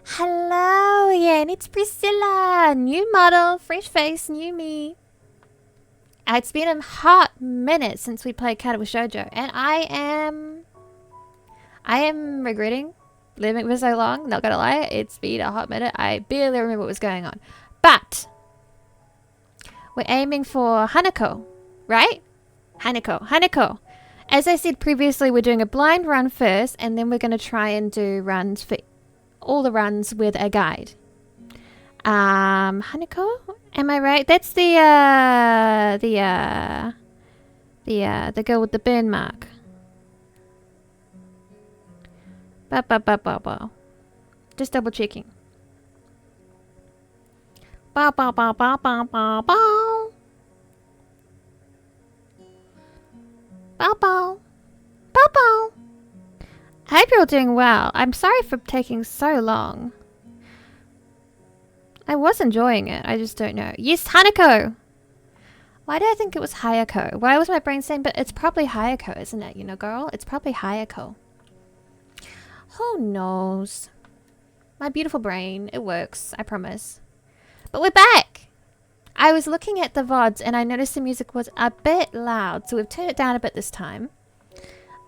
Hello again, it's Priscilla. New model, fresh face, new me. It's been a hot minute since we played Katawa Shoujo, and I am regretting living for so long. Not gonna lie, it's been a hot minute. I barely remember what was going on. But we're aiming for hanako, right? Hanako. As I said previously, we're doing a blind run first, and then we're gonna try and do runs for all the runs with a guide. Hanako? Am I right? That's the girl with the burn mark. Ba. Just double checking. Ba. I hope you're all doing well. I'm sorry for taking so long. I was enjoying it. I just don't know. Yes, Hanako! Why did I think it was Hayako? Why was my brain saying, but it's probably Hayako, isn't it? You know, girl? It's probably Hayako. Who knows? My beautiful brain. It works. I promise. But we're back! I was looking at the VODs and I noticed the music was a bit loud. So we've turned it down a bit this time.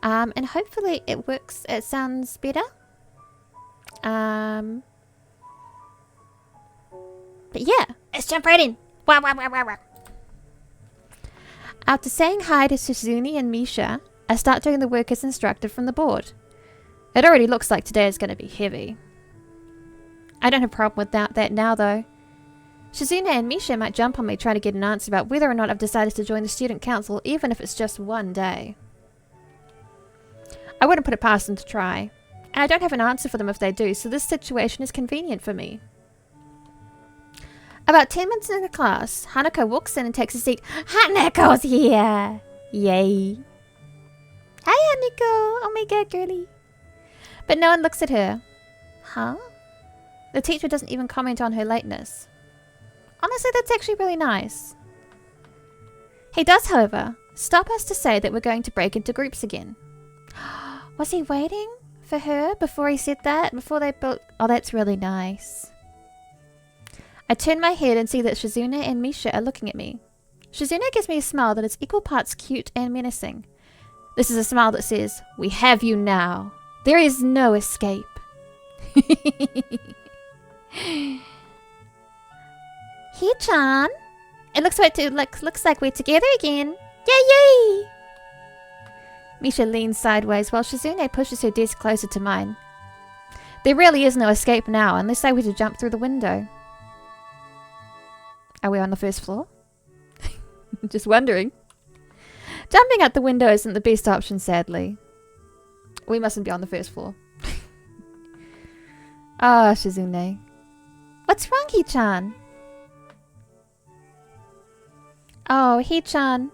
And hopefully it works. It sounds better. But yeah, let's jump right in. Wow. After saying hi to Suzune and Misha, I start doing the work as instructed from the board. It already looks like today is going to be heavy. I don't have a problem with that now though. Shizune and Misha might jump on me trying to get an answer about whether or not I've decided to join the student council, even if it's just one day. I wouldn't put it past them to try, and I don't have an answer for them if they do, so this situation is convenient for me. About 10 minutes into class, Hanako walks in and takes a seat. Hanako's here! Yay! Hi, Hanako! Oh my god, girly! But no one looks at her. Huh? The teacher doesn't even comment on her lateness. Honestly, that's actually really nice. He does, however, stop us to say that we're going to break into groups again. Was he waiting for her before he said that? Before they built... Oh, that's really nice. I turn my head and see that Shizune and Misha are looking at me. Shizune gives me a smile that is equal parts cute and menacing. This is a smile that says, "We have you now. There is no escape." Hee-chan! It looks like we're together again. Yay! Misha leans sideways while Shizune pushes her desk closer to mine. There really is no escape now unless I were to jump through the window. Are we on the first floor? Just wondering. Jumping out the window isn't the best option, sadly. We mustn't be on the first floor. Ah, Shizune. What's wrong, Hee-chan? Oh, Hee-chan.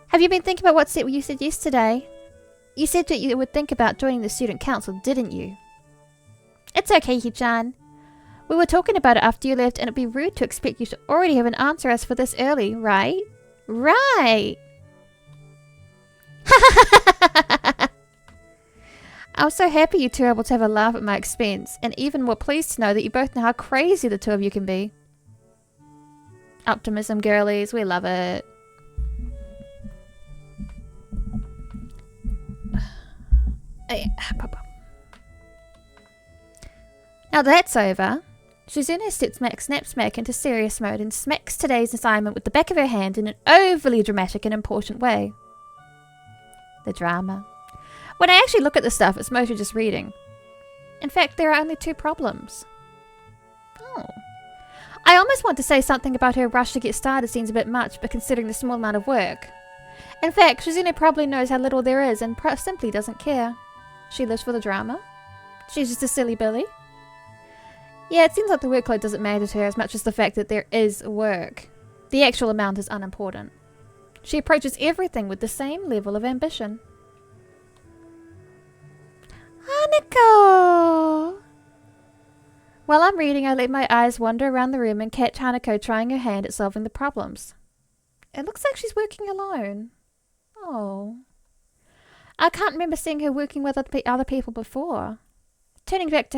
Have you been thinking about what you said yesterday? You said that you would think about joining the student council, didn't you? It's okay, Hee-chan. We were talking about it after you left, and it'd be rude to expect you to already have an answer as for this early, right? Right! I was so happy you two were able to have a laugh at my expense, and even more pleased to know that you both know how crazy the two of you can be. Optimism, girlies, we love it. Now that's over, Shizune snaps back into serious mode and smacks today's assignment with the back of her hand in an overly dramatic and important way. The drama. When I actually look at the stuff, it's mostly just reading. In fact, there are only 2 problems. Oh. I almost want to say something about her rush to get started seems a bit much, but considering the small amount of work. In fact, Shizune probably knows how little there is and simply doesn't care. She lives for the drama. She's just a silly Billy. Yeah, it seems like the workload doesn't matter to her as much as the fact that there is work. The actual amount is unimportant. She approaches everything with the same level of ambition. Hanako! While I'm reading, I let my eyes wander around the room and catch Hanako trying her hand at solving the problems. It looks like she's working alone. Oh. I can't remember seeing her working with other people before. thinking back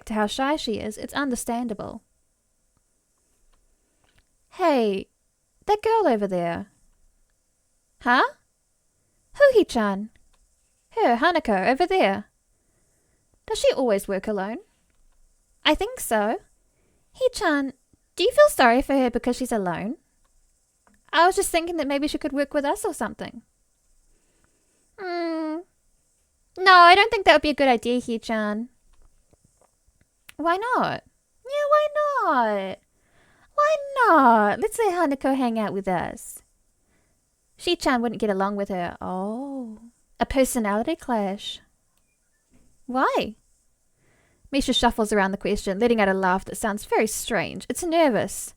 to how shy she is, it's understandable. Hey, that girl over there. Huh? Huhi-chan. Her, Hanako, over there. Does she always work alone? I think so. Hee-chan, do you feel sorry for her because she's alone? I was just thinking that maybe she could work with us or something. No, I don't think that would be a good idea, Hee-chan. Why not? Yeah, why not? Why not? Let's let Hanako hang out with us. Shi-chan wouldn't get along with her. Oh, a personality clash. Why? Misha shuffles around the question, letting out a laugh that sounds very strange. It's nervous,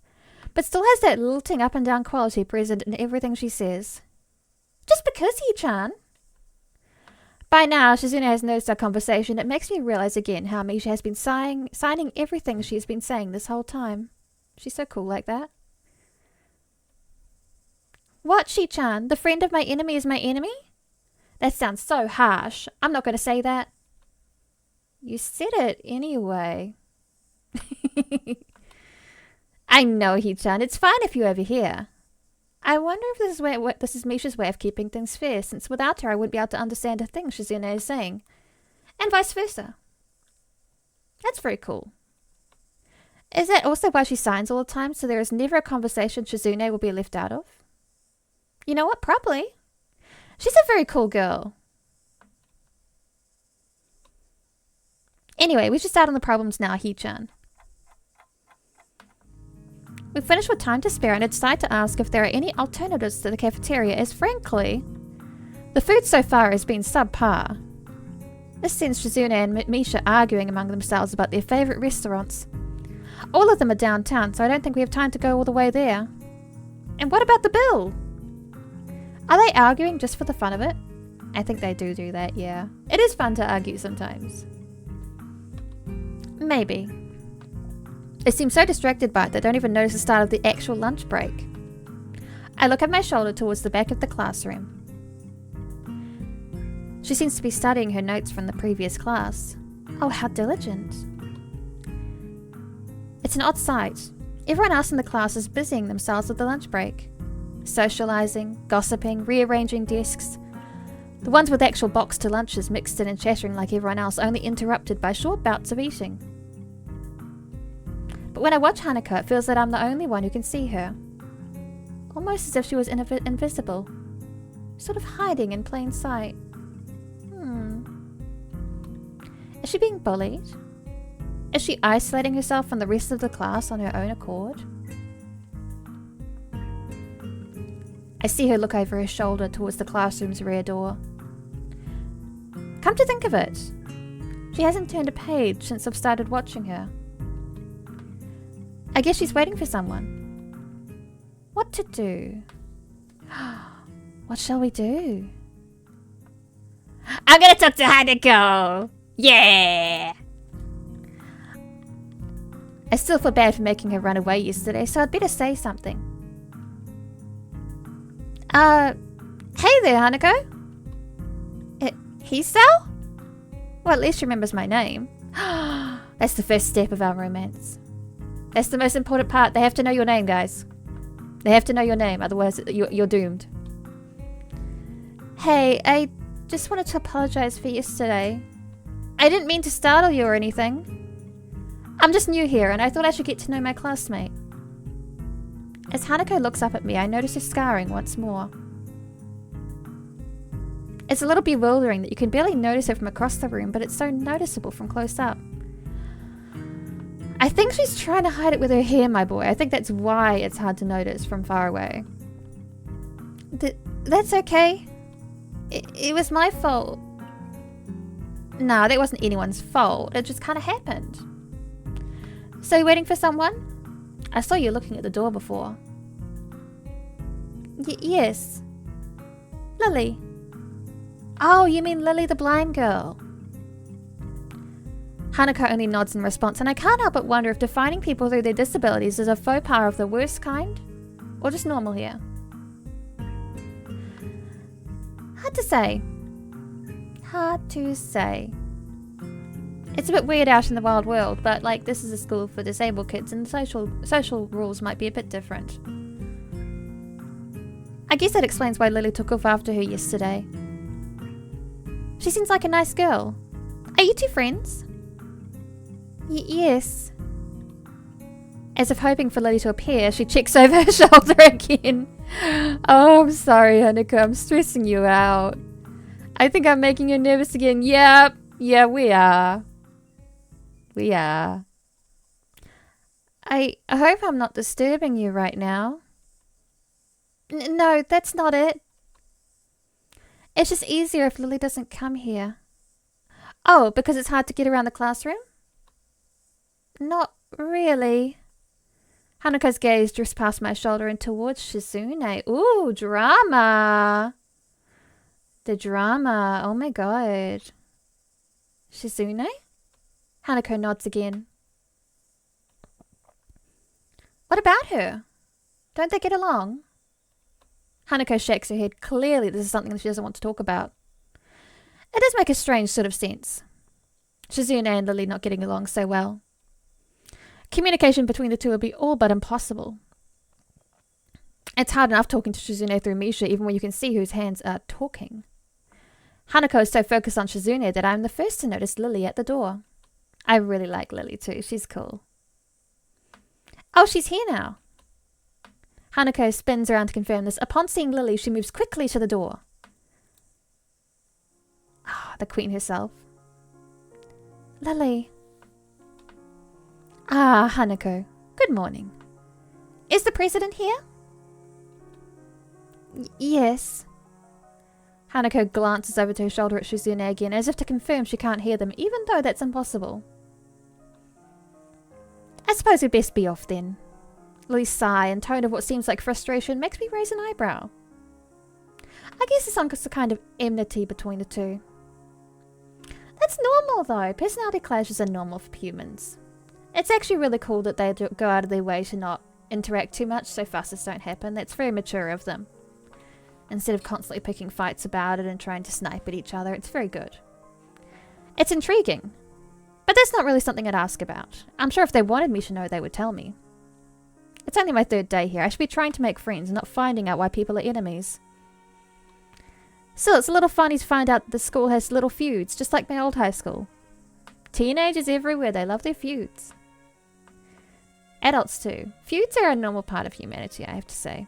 but still has that lilting up and down quality present in everything she says. Just because, Hee-chan. By now, Shizune has noticed our conversation. It makes me realize again how Misha has been signing everything she's been saying this whole time. She's so cool like that. What, Shi-chan? The friend of my enemy is my enemy? That sounds so harsh. I'm not going to say that. You said it anyway. I know, Hee-chan. It's fine if you overhear. I wonder if this is Misha's way of keeping things fair, since without her I wouldn't be able to understand a thing Shizune is saying. And vice versa. That's very cool. Is that also why she signs all the time, so there is never a conversation Shizune will be left out of? You know what? Probably. She's a very cool girl. Anyway, we should start on the problems now, Hee-chan. We've finished with time to spare and I decide to ask if there are any alternatives to the cafeteria, as frankly, the food so far has been subpar. This sends Shizune and Misha arguing among themselves about their favourite restaurants. All of them are downtown, so I don't think we have time to go all the way there. And what about the bill? Are they arguing just for the fun of it? I think they do that, yeah. It is fun to argue sometimes. Maybe. They seem so distracted by it they don't even notice the start of the actual lunch break. I look at my shoulder towards the back of the classroom. She seems to be studying her notes from the previous class. Oh, how diligent. It's an odd sight. Everyone else in the class is busying themselves with the lunch break. Socializing, gossiping, rearranging desks. The ones with actual boxed lunches mixed in and chattering like everyone else, only interrupted by short bouts of eating. But when I watch Hanako, it feels that I'm the only one who can see her. Almost as if she was invisible. Sort of hiding in plain sight. Is she being bullied? Is she isolating herself from the rest of the class on her own accord? I see her look over her shoulder towards the classroom's rear door. Come to think of it, she hasn't turned a page since I've started watching her. I guess she's waiting for someone. What to do? What shall we do? I'm gonna talk to Hanako! Yeah! I still feel bad for making her run away yesterday, so I'd better say something. Hey there, Hanako? Hisao? Well, at least she remembers my name. That's the first step of our romance. That's the most important part. They have to know your name, guys. They have to know your name, otherwise you're doomed. Hey, I just wanted to apologize for yesterday. I didn't mean to startle you or anything. I'm just new here and I thought I should get to know my classmate. As Hanako looks up at me, I notice her scarring once more. It's a little bewildering that you can barely notice her from across the room, but it's so noticeable from close up. I think she's trying to hide it with her hair, my boy. I think that's why it's hard to notice from far away. That's okay. It was my fault. No, that wasn't anyone's fault. It just kind of happened. So you waiting for someone? I saw you looking at the door before. Yes. Lily. Oh, you mean Lily the blind girl? Hanako only nods in response, and I can't help but wonder if defining people through their disabilities is a faux pas of the worst kind, or just normal here. Hard to say. Hard to say. It's a bit weird out in the wild world, but like this is a school for disabled kids and social rules might be a bit different. I guess that explains why Lily took off after her yesterday. She seems like a nice girl. Are you two friends? Yes. As if hoping for Lily to appear, she checks over her shoulder again. Oh, I'm sorry, Hanako. I'm stressing you out. I think I'm making you nervous again. Yep. Yeah, we are. We are. I hope I'm not disturbing you right now. No, that's not it. It's just easier if Lily doesn't come here. Oh, because it's hard to get around the classroom? Not really. Hanako's gaze drifts past my shoulder and towards Shizune. Ooh, drama. The drama. Oh my god. Shizune? Hanako nods again. What about her? Don't they get along? Hanako shakes her head. Clearly this is something that she doesn't want to talk about. It does make a strange sort of sense. Shizune and Lily not getting along so well. Communication between the two would be all but impossible. It's hard enough talking to Shizune through Misha even when you can see whose hands are talking. Hanako is so focused on Shizune that I'm the first to notice Lily at the door. I really like Lily too. She's cool. Oh, she's here now. Hanako spins around to confirm this. Upon seeing Lily, she moves quickly to the door. Ah, the queen herself. Lily. Ah, Hanako. Good morning. Is the president here? Yes. Hanako glances over to her shoulder at Shizune again, as if to confirm she can't hear them, even though that's impossible. I suppose we'd best be off then. Lily's sigh and tone of what seems like frustration makes me raise an eyebrow. I guess there's some kind of enmity between the two. That's normal though. Personality clashes are normal for humans. It's actually really cool that they go out of their way to not interact too much so fusses don't happen. That's very mature of them. Instead of constantly picking fights about it and trying to snipe at each other, it's very good. It's intriguing. But that's not really something I'd ask about. I'm sure if they wanted me to know, they would tell me. It's only my 3rd day here. I should be trying to make friends and not finding out why people are enemies. Still, it's a little funny to find out the school has little feuds, just like my old high school. Teenagers everywhere, they love their feuds. Adults too. Feuds are a normal part of humanity, I have to say.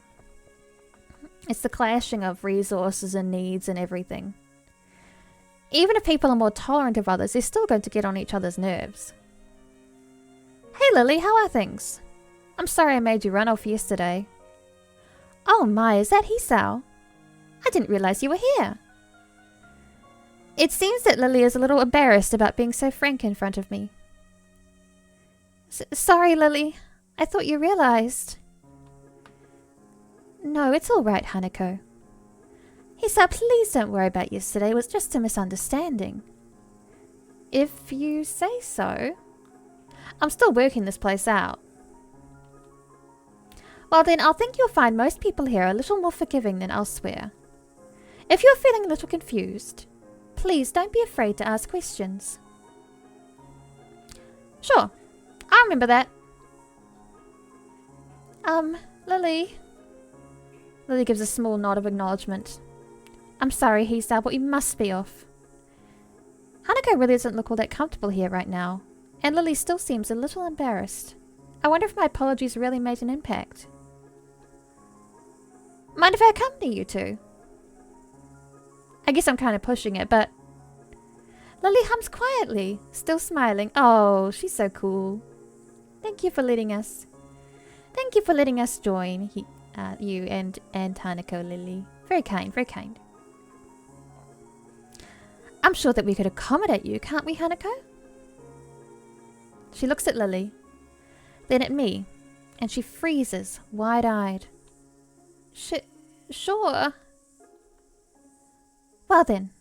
It's the clashing of resources and needs and everything. Even if people are more tolerant of others, they're still going to get on each other's nerves. Hey Lily, how are things? I'm sorry I made you run off yesterday. Oh my, is that Hisao? I didn't realize you were here. It seems that Lily is a little embarrassed about being so frank in front of me. Sorry, Lily. I thought you realized. No, it's all right, Hanako. Hisao, please don't worry about yesterday. It was just a misunderstanding. If you say so. I'm still working this place out. Well then, I'll think you'll find most people here a little more forgiving than elsewhere. If you're feeling a little confused, please don't be afraid to ask questions. Sure, I remember that. Lily. Lily gives a small nod of acknowledgement. I'm sorry, Hisao, but we must be off. Hanako really doesn't look all that comfortable here right now, and Lily still seems a little embarrassed. I wonder if my apologies really made an impact. Mind if I accompany you two? I guess I'm kind of pushing it, but... Lily hums quietly, still smiling. Oh, she's so cool. Thank you for letting us... Thank you for letting us join, you and Hanako, Lily. Very kind, very kind. I'm sure that we could accommodate you, can't we, Hanako? She looks at Lily, then at me, and she freezes, wide-eyed. Sure. Well then,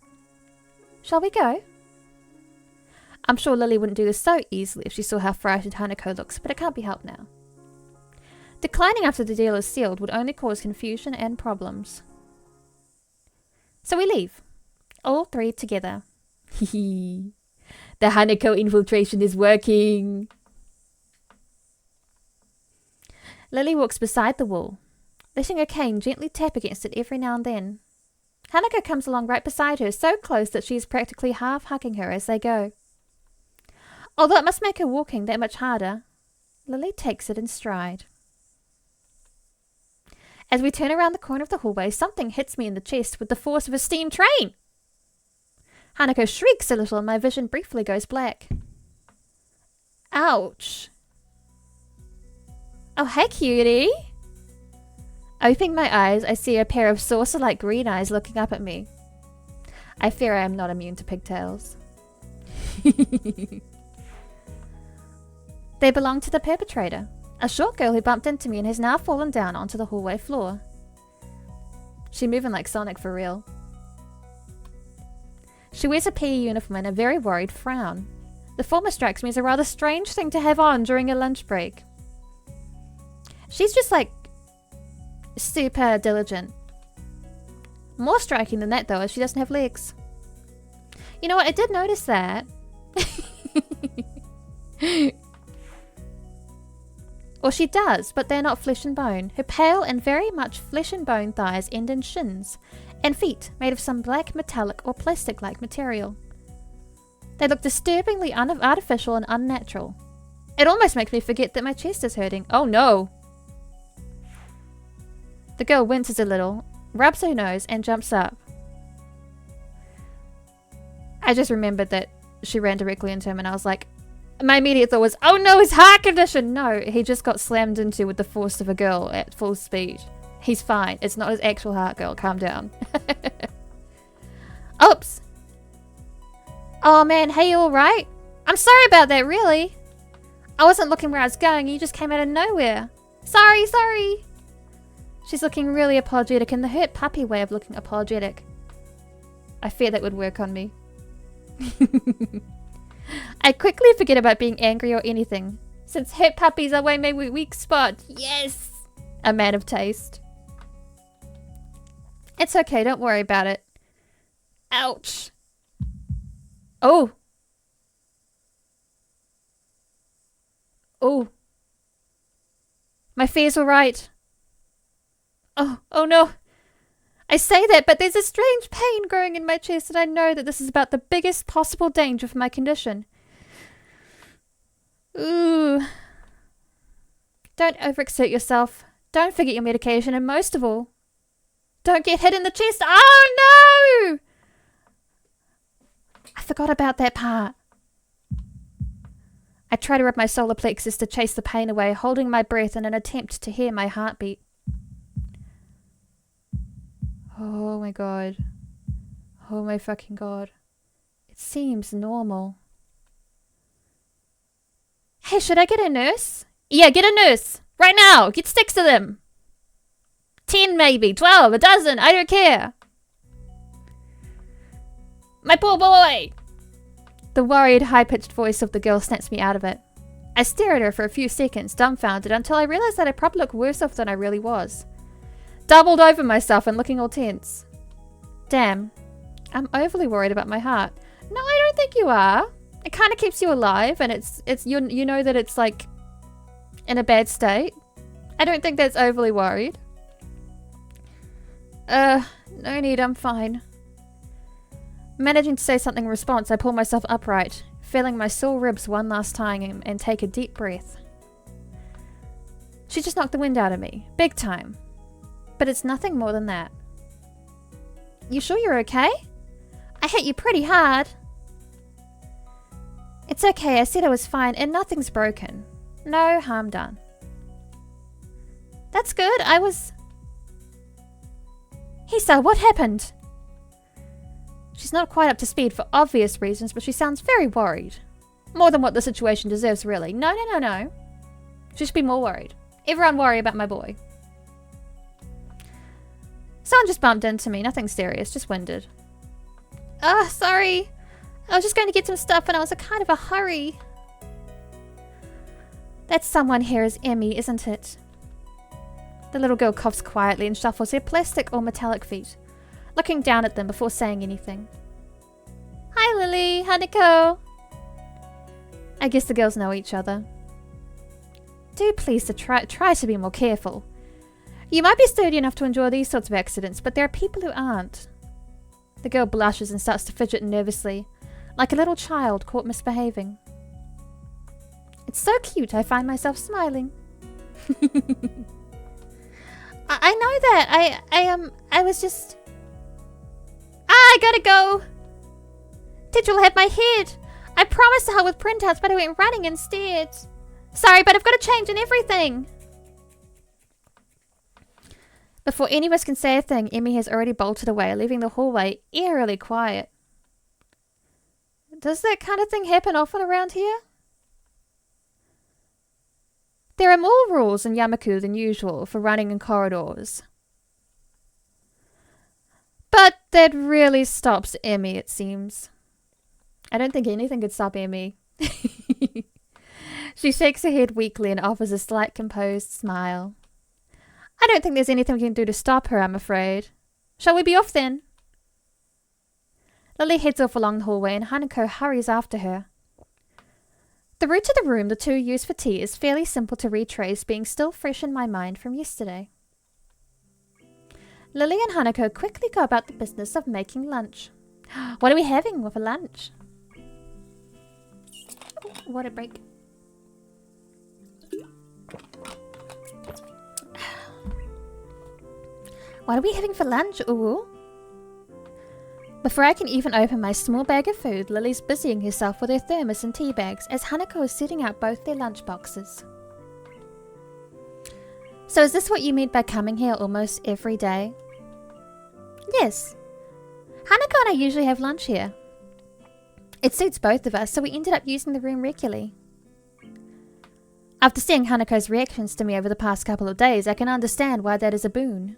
shall we go? I'm sure Lily wouldn't do this so easily if she saw how frightened Hanako looks, but it can't be helped now. Declining after the deal is sealed would only cause confusion and problems. So we leave. All three together. The The hanako infiltration is working. Lily walks beside the wall, letting her cane gently tap against it every now and then. Hanako comes along right beside her, so close that she is practically half hugging her as they go. Although it must make her walking that much harder, Lily takes it in stride. As we turn around the corner of the hallway, something hits me in the chest with the force of a steam train. Hanako shrieks a little and my vision briefly goes black. Ouch. Oh, hey, cutie. Opening my eyes, I see a pair of saucer-like green eyes looking up at me. I fear I am not immune to pigtails. They belong to the perpetrator, a short girl who bumped into me and has now fallen down onto the hallway floor. She moving like Sonic for real. She wears a PE uniform and a very worried frown. The former strikes me as a rather strange thing to have on during a lunch break. She's just like super diligent. More striking than that though is she doesn't have legs. You know what, I did notice that. Or she does, but they're not flesh and bone. Her pale and very much flesh and bone thighs end in shins, and feet made of some black metallic or plastic-like material. They look disturbingly artificial and unnatural. It almost makes me forget that my chest is hurting. Oh no! The girl winces a little, rubs her nose, and jumps up. I just remembered that she ran directly into him, and I was like, my immediate thought was, oh no, his heart condition! No, he just got slammed into with the force of a girl at full speed. He's fine. It's not his actual heart, girl. Calm down. Oops. Oh man, hey, you alright? I'm sorry about that, really. I wasn't looking where I was going. You just came out of nowhere. Sorry. She's looking really apologetic in the hurt puppy way of looking apologetic. I fear that would work on me. I quickly forget about being angry or anything, since hurt puppies are my weak spot. Yes! A man of taste. It's okay, don't worry about it. Ouch. Oh. Oh. My fear's alright. Oh no. I say that, but there's a strange pain growing in my chest, and I know that this is about the biggest possible danger for my condition. Ooh. Don't overexert yourself. Don't forget your medication, and most of all, don't get hit in the chest. Oh no! I forgot about that part. I try to rub my solar plexus to chase the pain away, holding my breath in an attempt to hear my heartbeat. Oh my god. Oh my fucking god. It seems normal. Hey, should I get a nurse? Yeah, get a nurse. Right now. Get 6 of them. 10 maybe. 12. A dozen. I don't care. My poor boy. The worried, high-pitched voice of the girl snaps me out of it. I stare at her for a few seconds, dumbfounded, until I realize that I probably look worse off than I really was. Doubled over myself and looking all tense. Damn. I'm overly worried about my heart. No, I don't think you are. It kind of keeps you alive, and it's you know that it's like in a bad state. I don't think that's overly worried. No need, I'm fine. Managing to say something in response, I pull myself upright, feeling my sore ribs one last time and take a deep breath. She just knocked the wind out of me. Big time. But it's nothing more than that. You sure you're okay? I hit you pretty hard. It's okay, I said I was fine and nothing's broken. No harm done. That's good, Hisa, what happened? She's not quite up to speed for obvious reasons, but she sounds very worried. More than what the situation deserves, really. No. She should be more worried. Everyone worry about my boy. Someone just bumped into me. Nothing serious, just winded. Sorry. I was just going to get some stuff and I was in kind of a hurry. That someone here is Emmy, isn't it? The little girl coughs quietly and shuffles her plastic or metallic feet, looking down at them before saying anything. Hi Lily, Hanako. I guess the girls know each other. Do please try to be more careful. You might be sturdy enough to endure these sorts of accidents, but there are people who aren't. The girl blushes and starts to fidget nervously, like a little child caught misbehaving. It's so cute, I find myself smiling. I know that. I was just... I gotta go! Tidgel had my head. I promised to help with printouts, but I went running instead. Sorry, but I've got to change and everything. Before any of us can say a thing, Emmy has already bolted away, leaving the hallway eerily quiet. Does that kind of thing happen often around here? There are more rules in Yamaku than usual for running in corridors. But that really stops Emmy, it seems. I don't think anything could stop Emmy. She shakes her head weakly and offers a slight composed smile. I don't think there's anything we can do to stop her, I'm afraid. Shall we be off then? Lily heads off along the hallway and Hanako hurries after her. The route to the room the two use for tea is fairly simple to retrace, being still fresh in my mind from yesterday. Lily and Hanako quickly go about the business of making lunch. What are we having for lunch? Water break. What are we having for lunch, Uwu? Before I can even open my small bag of food, Lily's busying herself with her thermos and tea bags as Hanako is setting out both their lunch boxes. So is this what you mean by coming here almost every day? Yes. Hanako and I usually have lunch here. It suits both of us, so we ended up using the room regularly. After seeing Hanako's reactions to me over the past couple of days, I can understand why that is a boon.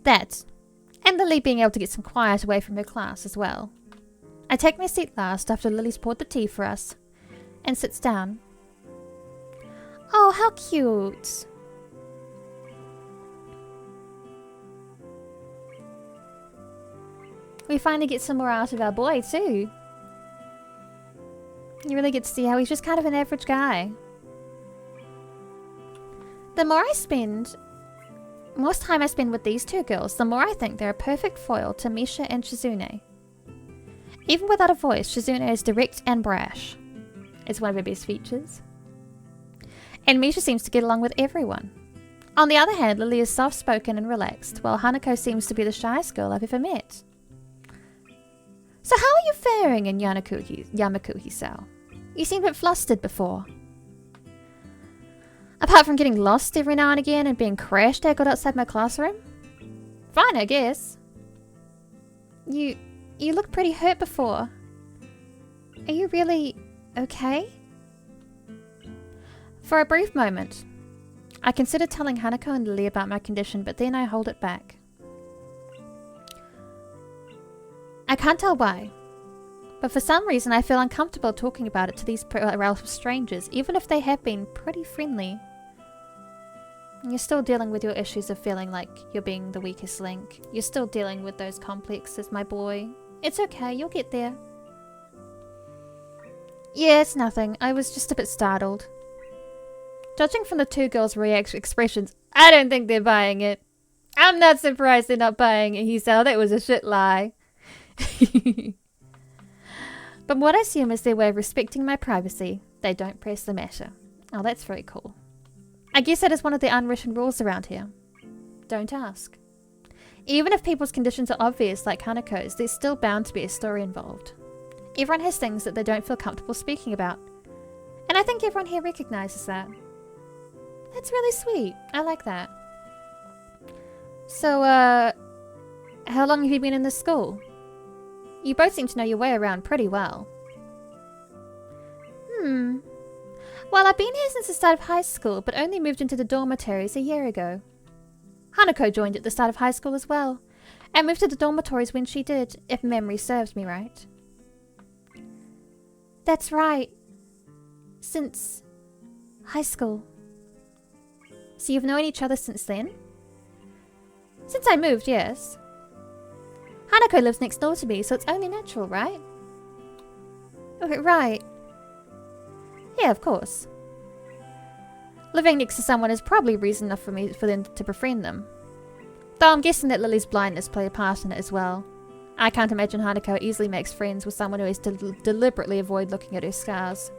That, and Lily being able to get some quiet away from her class as well. I take my seat last after Lily's poured the tea for us, and sits down. Oh, how cute! We finally get some more out of our boy too. You really get to see how he's just kind of an average guy. The most time I spend with these two girls, the more I think they're a perfect foil to Misha and Shizune. Even without a voice, Shizune is direct and brash. It's one of her best features. And Misha seems to get along with everyone. On the other hand, Lily is soft-spoken and relaxed, while Hanako seems to be the shyest girl I've ever met. So how are you faring in Yamaku-Hisao? You seemed a bit flustered before. Apart from getting lost every now and again and being crash tackled outside my classroom? Fine, I guess. You looked pretty hurt before. Are you really okay? For a brief moment, I considered telling Hanako and Lily about my condition, but then I hold it back. I can't tell why, but for some reason I feel uncomfortable talking about it to these relative strangers, even if they have been pretty friendly. You're still dealing with your issues of feeling like you're being the weakest link. You're still dealing with those complexes, my boy. It's okay, you'll get there. Yeah, it's nothing. I was just a bit startled. Judging from the two girls' expressions, I don't think they're buying it. I'm not surprised they're not buying it, Hisao. That was a shit lie. But what I assume is their way of respecting my privacy. They don't press the matter. Oh, that's very cool. I guess that is one of the unwritten rules around here. Don't ask. Even if people's conditions are obvious like Hanako's, there's still bound to be a story involved. Everyone has things that they don't feel comfortable speaking about. And I think everyone here recognizes that. That's really sweet. I like that. So, how long have you been in this school? You both seem to know your way around pretty well. Well, I've been here since the start of high school, but only moved into the dormitories a year ago. Hanako joined at the start of high school as well, and moved to the dormitories when she did, if memory serves me right. That's right. Since high school. So you've known each other since then? Since I moved, yes. Hanako lives next door to me, so it's only natural, right? Okay, right. Yeah, of course. Living next to someone is probably reason enough for them to befriend them. Though I'm guessing that Lily's blindness played a part in it as well. I can't imagine Hanako easily makes friends with someone who has to deliberately avoid looking at her scars.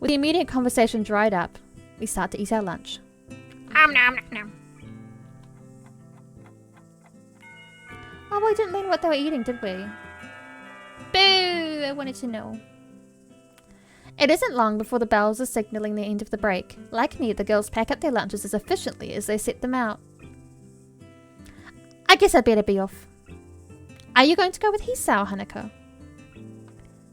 With the immediate conversation dried up, we start to eat our lunch. Nom nom nom. Oh, we didn't learn what they were eating, did we? Boo! I wanted to know. It isn't long before the bells are signalling the end of the break. Like me, the girls pack up their lunches as efficiently as they set them out. I guess I'd better be off. Are you going to go with Hisao, Hanako?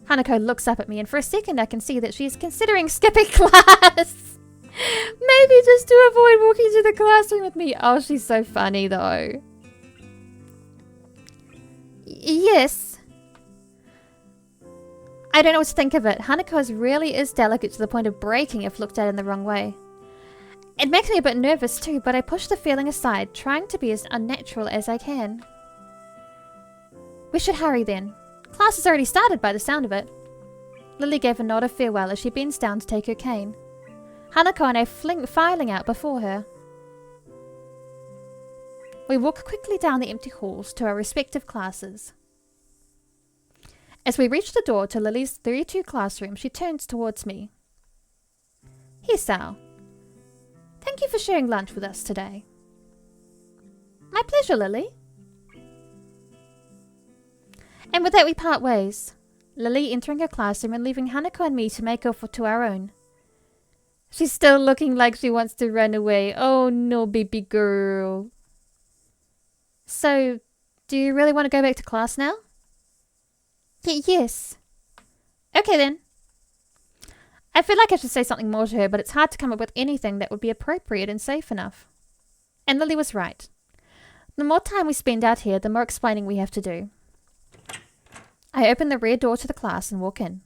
Hanako looks up at me, and for a second I can see that she is considering skipping class. Maybe just to avoid walking to the classroom with me. Oh, she's so funny though. Yes. I don't know what to think of it. Hanako really is delicate to the point of breaking if looked at in the wrong way. It makes me a bit nervous too, but I push the feeling aside, trying to be as unnatural as I can. We should hurry then. Class has already started by the sound of it. Lily gave a nod of farewell as she bends down to take her cane. Hanako and I filing out before her. We walk quickly down the empty halls to our respective classes. As we reach the door to Lily's 32 classroom, she turns towards me. Hisao, thank you for sharing lunch with us today. My pleasure, Lily. And with that we part ways, Lily entering her classroom and leaving Hanako and me to make off to our own. She's still looking like she wants to run away. Oh no, baby girl. So, do you really want to go back to class now? Yes. Okay then. I feel like I should say something more to her, but it's hard to come up with anything that would be appropriate and safe enough. And Lily was right. The more time we spend out here, the more explaining we have to do. I open the rear door to the class and walk in.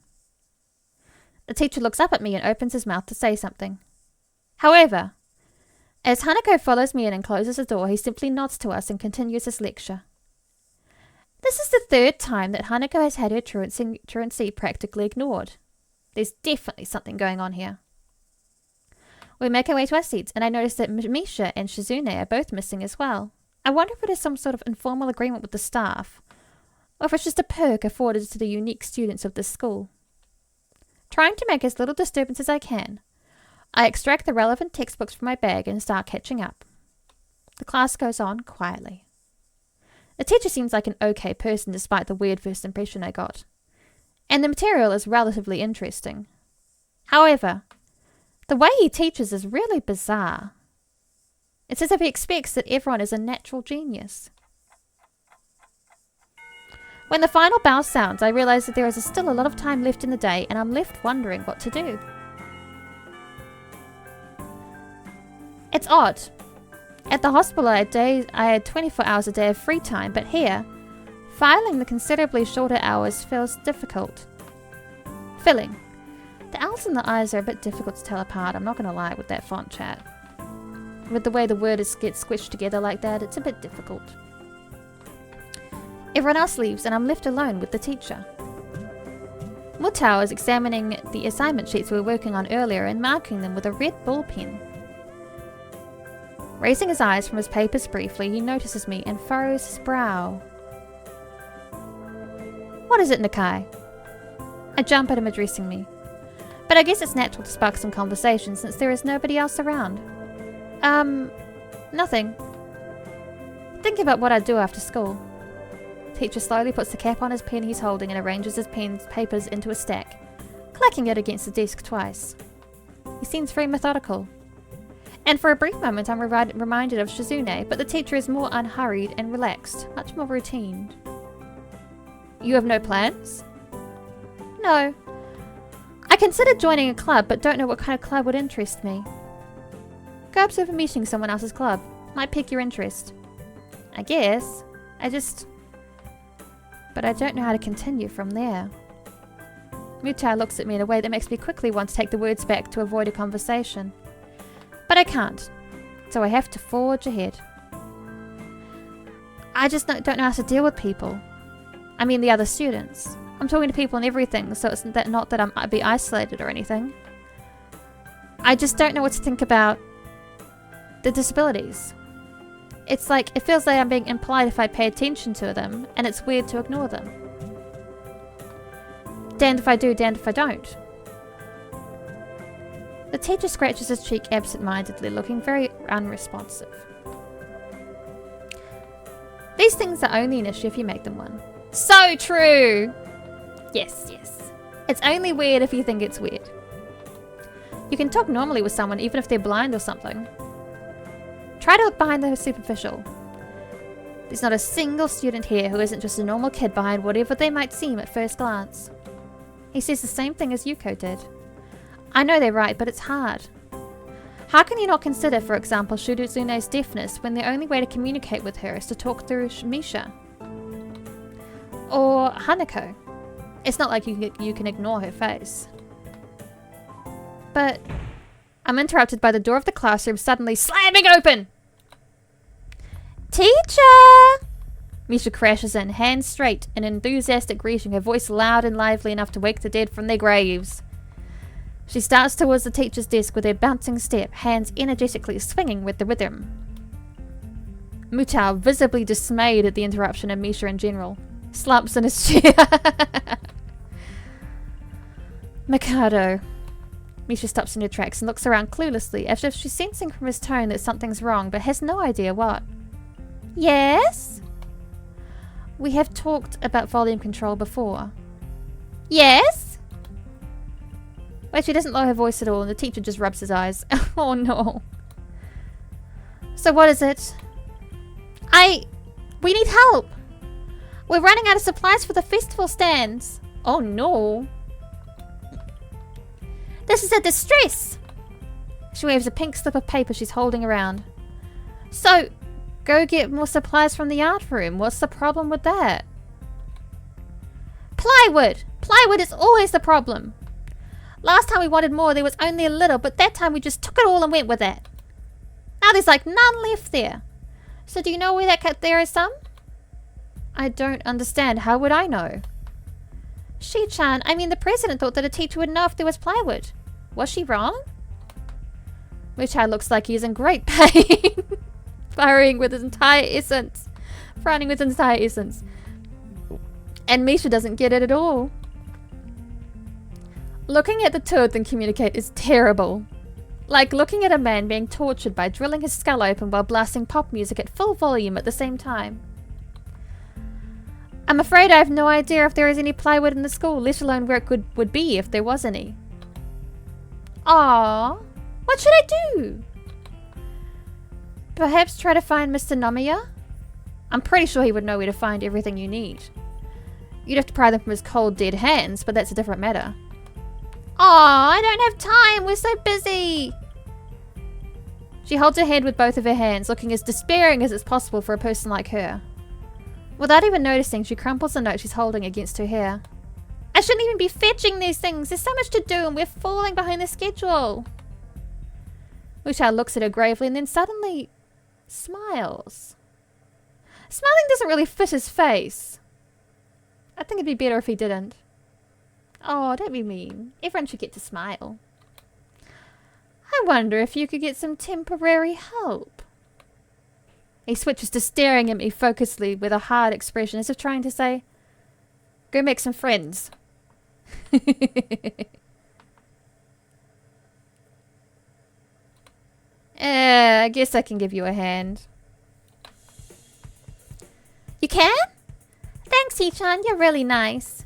The teacher looks up at me and opens his mouth to say something. However, as Hanako follows me in and closes the door, he simply nods to us and continues his lecture. This is the third time that Hanako has had her truancy practically ignored. There's definitely something going on here. We make our way to our seats, and I notice that Misha and Shizune are both missing as well. I wonder if it is some sort of informal agreement with the staff, or if it's just a perk afforded to the unique students of this school. Trying to make as little disturbance as I can, I extract the relevant textbooks from my bag and start catching up. The class goes on quietly. The teacher seems like an okay person despite the weird first impression I got, and the material is relatively interesting. However, the way he teaches is really bizarre. It's as if he expects that everyone is a natural genius. When the final bell sounds, I realize that there is still a lot of time left in the day, and I'm left wondering what to do. It's odd. At the hospital, I had 24 hours a day of free time, but here, filing the considerably shorter hours feels difficult. Filling. The L's and the I's are a bit difficult to tell apart, I'm not going to lie, with that font chat. With the way the word gets squished together like that, it's a bit difficult. Everyone else leaves, and I'm left alone with the teacher. Mutao is examining the assignment sheets we were working on earlier and marking them with a red ball pen. Raising his eyes from his papers briefly, he notices me and furrows his brow. What is it, Nakai? I jump at him addressing me. But I guess it's natural to spark some conversation since there is nobody else around. Nothing. Thinking about what I'd do after school. Teacher slowly puts the cap on his pen he's holding and arranges his papers into a stack, clacking it against the desk twice. He seems very methodical. And for a brief moment I'm reminded of Shizune, but the teacher is more unhurried and relaxed, much more routine. You have no plans? No. I considered joining a club, but don't know what kind of club would interest me. Go observe a meeting someone else's club. Might pique your interest. I guess. But I don't know how to continue from there. Mutao looks at me in a way that makes me quickly want to take the words back to avoid a conversation. But I can't, so I have to forge ahead. I just don't know how to deal with people. I mean the other students. I'm talking to people and everything, so it's not that I'd be isolated or anything. I just don't know what to think about the disabilities. It's like, it feels like I'm being impolite if I pay attention to them, and it's weird to ignore them. Damned if I do, damned if I don't. The teacher scratches his cheek absent-mindedly, looking very unresponsive. These things are only an issue if you make them one. So true! Yes, yes. It's only weird if you think it's weird. You can talk normally with someone even if they're blind or something. Try to look behind the superficial. There's not a single student here who isn't just a normal kid behind whatever they might seem at first glance. He says the same thing as Yuko did. I know they're right, but it's hard. How can you not consider, for example, Shoujo's deafness when the only way to communicate with her is to talk through Misha? Or Hanako. It's not like you can ignore her face. But I'm interrupted by the door of the classroom suddenly slamming open! Teacher! Misha crashes in, hands straight, an enthusiastic greeting, her voice loud and lively enough to wake the dead from their graves. She starts towards the teacher's desk with her bouncing step, hands energetically swinging with the rhythm. Mutao, visibly dismayed at the interruption and Misha in general, slumps in his chair. Mikado. Misha stops in her tracks and looks around cluelessly, as if she's sensing from his tone that something's wrong, but has no idea what. Yes? We have talked about volume control before. Yes? Wait, she doesn't lower her voice at all, and the teacher just rubs his eyes. Oh no. So what is it? We need help! We're running out of supplies for the festival stands. Oh no. This is a distress! She waves a pink slip of paper she's holding around. So, go get more supplies from the art room. What's the problem with that? Plywood! Plywood is always the problem. Last time we wanted more, there was only a little, but that time we just took it all and went with it. Now there's like none left there. So do you know where there is some? I don't understand. How would I know? Shi-chan, I mean the president thought that a teacher would know if there was plywood. Was she wrong? Mutai looks like he is in great pain. Frowning with his entire essence. And Misha doesn't get it at all. Looking at the two of them communicate is terrible. Like looking at a man being tortured by drilling his skull open while blasting pop music at full volume at the same time. I'm afraid I have no idea if there is any plywood in the school, let alone where it would be if there was any. Aww, what should I do? Perhaps try to find Mr. Nomiya? I'm pretty sure he would know where to find everything you need. You'd have to pry them from his cold, dead hands, but that's a different matter. Aw, I don't have time, we're so busy! She holds her head with both of her hands, looking as despairing as it's possible for a person like her. Without even noticing, she crumples the note she's holding against her hair. I shouldn't even be fetching these things, there's so much to do and we're falling behind the schedule. Mutai looks at her gravely and then suddenly smiles. Smiling doesn't really fit his face. I think it'd be better if he didn't. Oh, don't be mean. Everyone should get to smile. I wonder if you could get some temporary help. He switches to staring at me focusedly with a hard expression as if trying to say, go make some friends. I guess I can give you a hand. You can? Thanks, Hee-chan. You're really nice.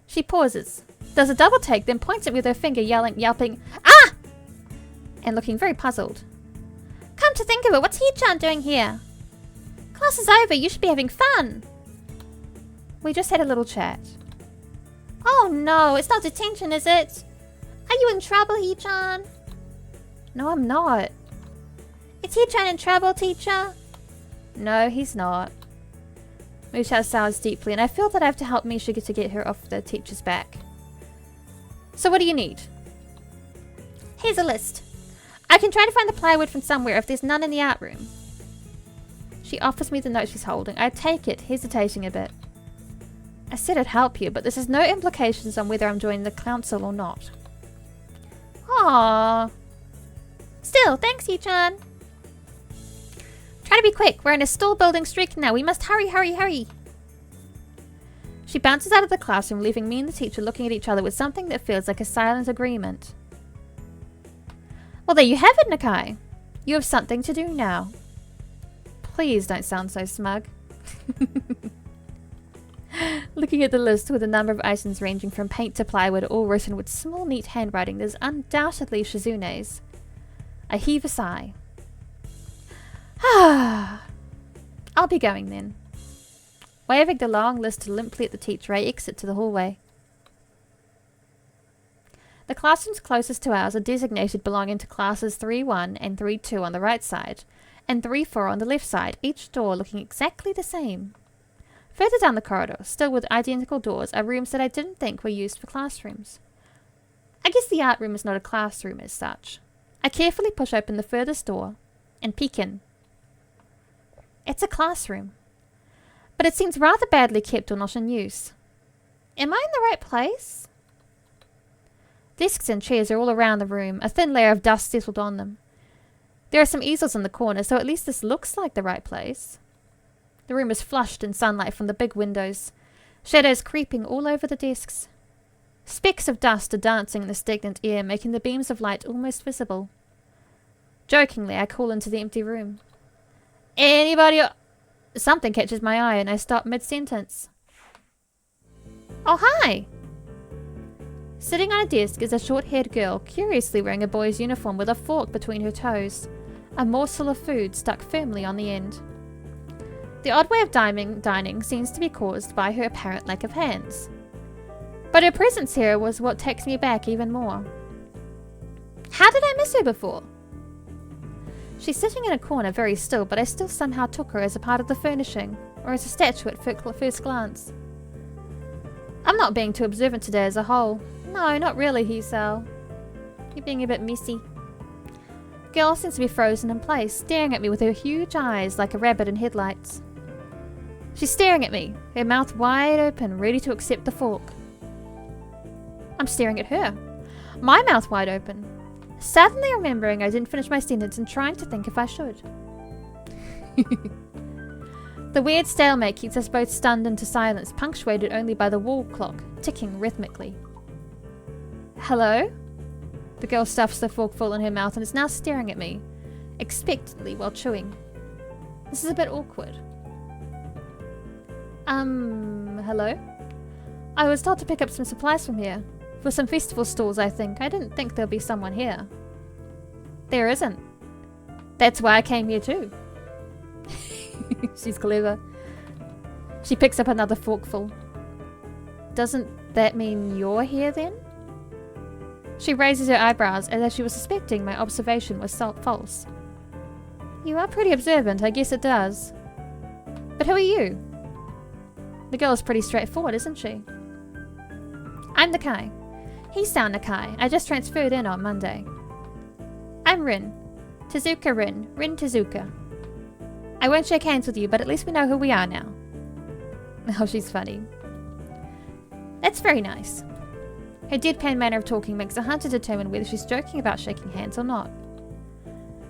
She pauses, does a double take, then points it with her finger, yelping, ah! And looking very puzzled. Come to think of it, what's Hee-chan doing here? Class is over, you should be having fun. We just had a little chat. Oh no, it's not detention, is it? Are you in trouble, Hee-chan? No, I'm not. Is Hee-chan in trouble, teacher? No, he's not. Mutai sighs deeply, and I feel that I have to help Misha to get her off the teacher's back. So what do you need? Here's a list. I can try to find the plywood from somewhere if there's none in the art room. She offers me the note she's holding. I take it, hesitating a bit. I said I'd help you, but this has no implications on whether I'm joining the council or not. Aww. Still, thanks, Yu-chan. Try to be quick. We're in a stall building streak now. We must hurry, hurry, hurry. She bounces out of the classroom, leaving me and the teacher looking at each other with something that feels like a silent agreement. Well, there you have it, Nakai. You have something to do now. Please don't sound so smug. Looking at the list with a number of items ranging from paint to plywood, all written with small, neat handwriting, there's undoubtedly Shizune's. I heave a sigh. I'll be going then. Waving the long list limply at the teacher, I exit to the hallway. The classrooms closest to ours are designated belonging to classes 3-1 and 3-2 on the right side, and 3-4 on the left side, each door looking exactly the same. Further down the corridor, still with identical doors, are rooms that I didn't think were used for classrooms. I guess the art room is not a classroom as such. I carefully push open the furthest door and peek in. It's a classroom, but it seems rather badly kept or not in use. Am I in the right place? Desks and chairs are all around the room, a thin layer of dust settled on them. There are some easels in the corner, so at least this looks like the right place. The room is flushed in sunlight from the big windows, shadows creeping all over the desks. Specks of dust are dancing in the stagnant air, making the beams of light almost visible. Jokingly, I call into the empty room. Anybody? Something catches my eye and I stop mid-sentence. Oh, hi! Sitting on a desk is a short-haired girl, curiously wearing a boy's uniform with a fork between her toes, a morsel of food stuck firmly on the end. The odd way of dining seems to be caused by her apparent lack of hands. But her presence here was what takes me back even more. How did I miss her before? She's sitting in a corner very still, but I still somehow took her as a part of the furnishing, or as a statue at first glance. I'm not being too observant today as a whole. No, not really, Hisao. You're being a bit messy. Girl seems to be frozen in place, staring at me with her huge eyes like a rabbit in headlights. She's staring at me, her mouth wide open, ready to accept the fork. I'm staring at her, my mouth wide open, suddenly remembering I didn't finish my sentence and trying to think if I should. The weird stalemate keeps us both stunned into silence, punctuated only by the wall clock, ticking rhythmically. Hello? The girl stuffs the forkful in her mouth and is now staring at me, expectantly while chewing. This is a bit awkward. Hello? I was told to pick up some supplies from here. For some festival stalls, I think. I didn't think there'd be someone here. There isn't. That's why I came here too. She's clever. She picks up another forkful. Doesn't that mean you're here then? She raises her eyebrows as if she was suspecting my observation was false. You are pretty observant, I guess it does. But who are you? The girl is pretty straightforward, isn't she? I'm Nakai. Hisao Nakai. I just transferred in on Monday. I'm Rin. Tezuka Rin. Rin Tezuka. I won't shake hands with you, but at least we know who we are now. Oh, she's funny. That's very nice. Her deadpan manner of talking makes it hard to determine whether she's joking about shaking hands or not.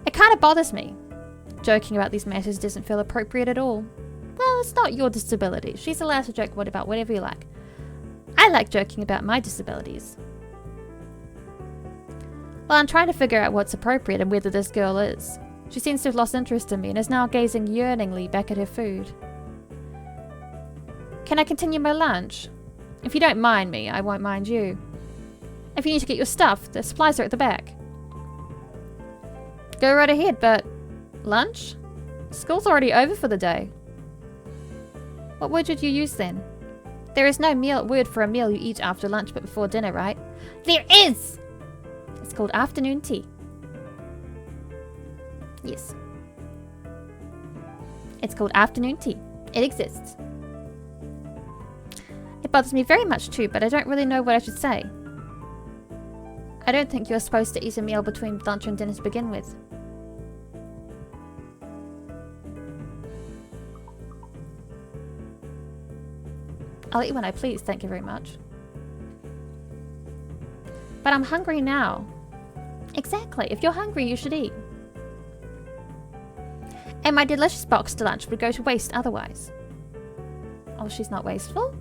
It kind of bothers me. Joking about these matters doesn't feel appropriate at all. Well, it's not your disability. She's allowed to joke about whatever you like. I like joking about my disabilities. Well, I'm trying to figure out what's appropriate and whether this girl is. She seems to have lost interest in me and is now gazing yearningly back at her food. Can I continue my lunch? If you don't mind me, I won't mind you. If you need to get your stuff, the supplies are at the back. Go right ahead, but... lunch? School's already over for the day. What word would you use then? There is no word for a meal you eat after lunch but before dinner, right? There is! It's called afternoon tea. Yes. It's called afternoon tea. It exists. It bothers me very much too, but I don't really know what I should say. I don't think you're supposed to eat a meal between lunch and dinner to begin with. I'll eat when I please, thank you very much. But I'm hungry now. Exactly. If you're hungry, you should eat. And my delicious boxed lunch would go to waste otherwise. Oh, she's not wasteful?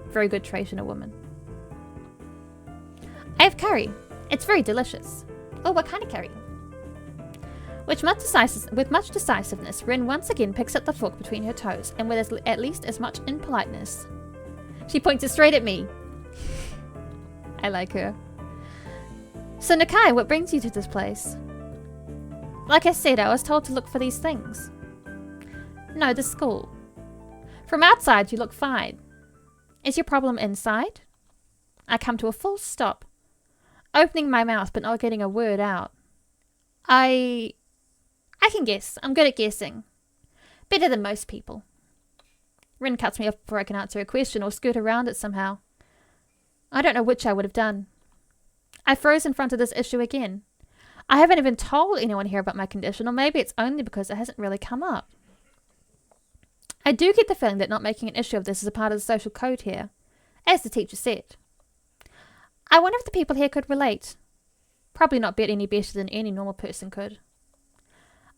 Very good trait in a woman. I have curry. It's very delicious. Oh, what kind of curry? With much decisiveness, Rin once again picks up the fork between her toes, and with at least as much impoliteness. She points it straight at me. I like her. So Nakai, what brings you to this place? Like I said, I was told to look for these things. No, the school. From outside, you look fine. Is your problem inside? I come to a full stop, opening my mouth but not getting a word out. I can guess. I'm good at guessing. Better than most people. Rin cuts me off before I can answer a question or skirt around it somehow. I don't know which I would have done. I froze in front of this issue again. I haven't even told anyone here about my condition, or maybe it's only because it hasn't really come up. I do get the feeling that not making an issue of this is a part of the social code here, as the teacher said. I wonder if the people here could relate. Probably not any better than any normal person could.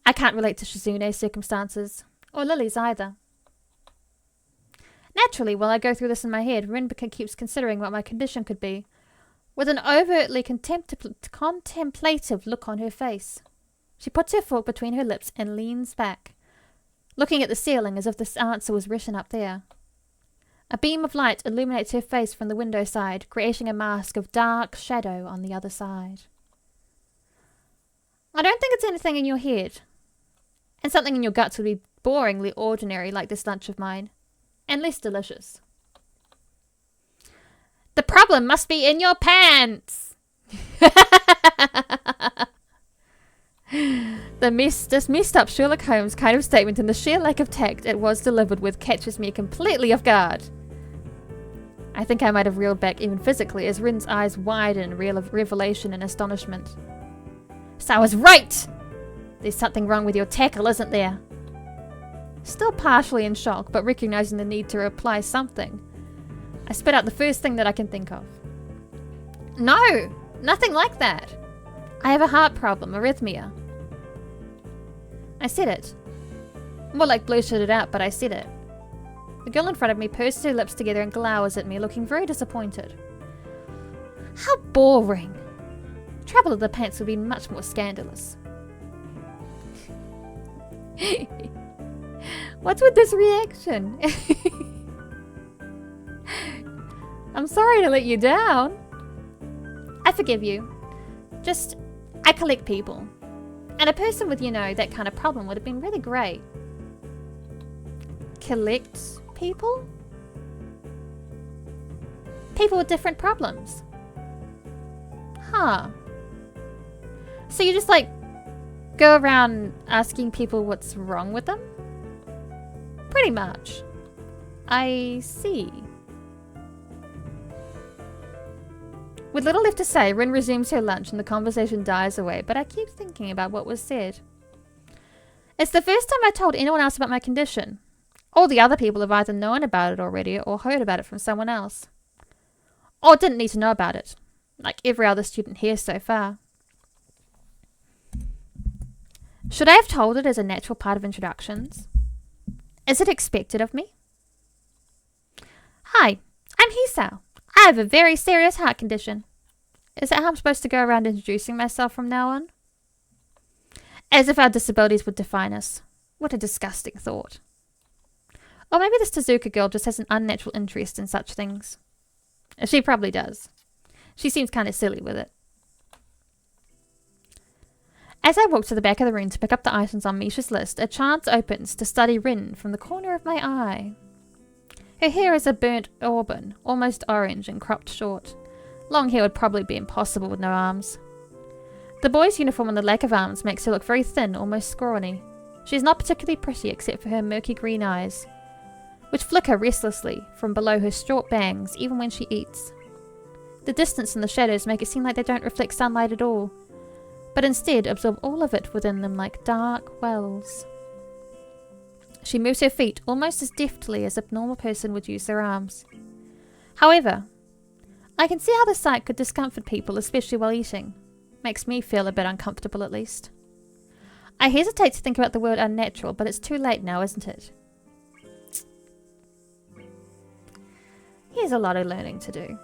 I can't relate to Shizune's circumstances, or Lily's either. Naturally, while I go through this in my head, Rin keeps considering what my condition could be, with an overtly contemplative look on her face. She puts her fork between her lips and leans back, looking at the ceiling as if this answer was written up there. A beam of light illuminates her face from the window side, creating a mask of dark shadow on the other side. I don't think it's anything in your head. And something in your guts would be boringly ordinary like this lunch of mine. And less delicious. The problem must be in your pants! This messed up Sherlock Holmes kind of statement and the sheer lack of tact it was delivered with catches me completely off guard. I think I might have reeled back even physically as Rin's eyes widen in revelation and astonishment. So I was right! There's something wrong with your tackle, isn't there? Still partially in shock, but recognizing the need to reply something, I spit out the first thing that I can think of. No! Nothing like that! I have a heart problem, arrhythmia. I said it. More like blurted it out, but I said it. The girl in front of me purses her lips together and glowers at me, looking very disappointed. How boring! Trouble of the pants would be much more scandalous. What's with this reaction? I'm sorry to let you down. I forgive you. Just, I collect people. And a person with, that kind of problem would have been really great. Collect people? People with different problems. Huh. So you just, go around asking people what's wrong with them? Pretty much. I see. With little left to say, Rin resumes her lunch and the conversation dies away, but I keep thinking about what was said. It's the first time I told anyone else about my condition. All the other people have either known about it already or heard about it from someone else. Or didn't need to know about it, like every other student here so far. Should I have told it as a natural part of introductions? Is it expected of me? Hi, I'm Hisao. I have a very serious heart condition. Is that how I'm supposed to go around introducing myself from now on? As if our disabilities would define us. What a disgusting thought. Or maybe this Tezuka girl just has an unnatural interest in such things. She probably does. She seems kind of silly with it. As I walk to the back of the room to pick up the items on Misha's list, a chance opens to study Rin from the corner of my eye. Her hair is a burnt auburn, almost orange and cropped short. Long hair would probably be impossible with no arms. The boy's uniform and the lack of arms makes her look very thin, almost scrawny. She is not particularly pretty except for her murky green eyes, which flicker restlessly from below her short bangs even when she eats. The distance and the shadows make it seem like they don't reflect sunlight at all, but instead absorb all of it within them like dark wells. She moves her feet almost as deftly as a normal person would use their arms. However, I can see how the sight could discomfort people, especially while eating. Makes me feel a bit uncomfortable at least. I hesitate to think about the word unnatural, but it's too late now, isn't it? Here's a lot of learning to do.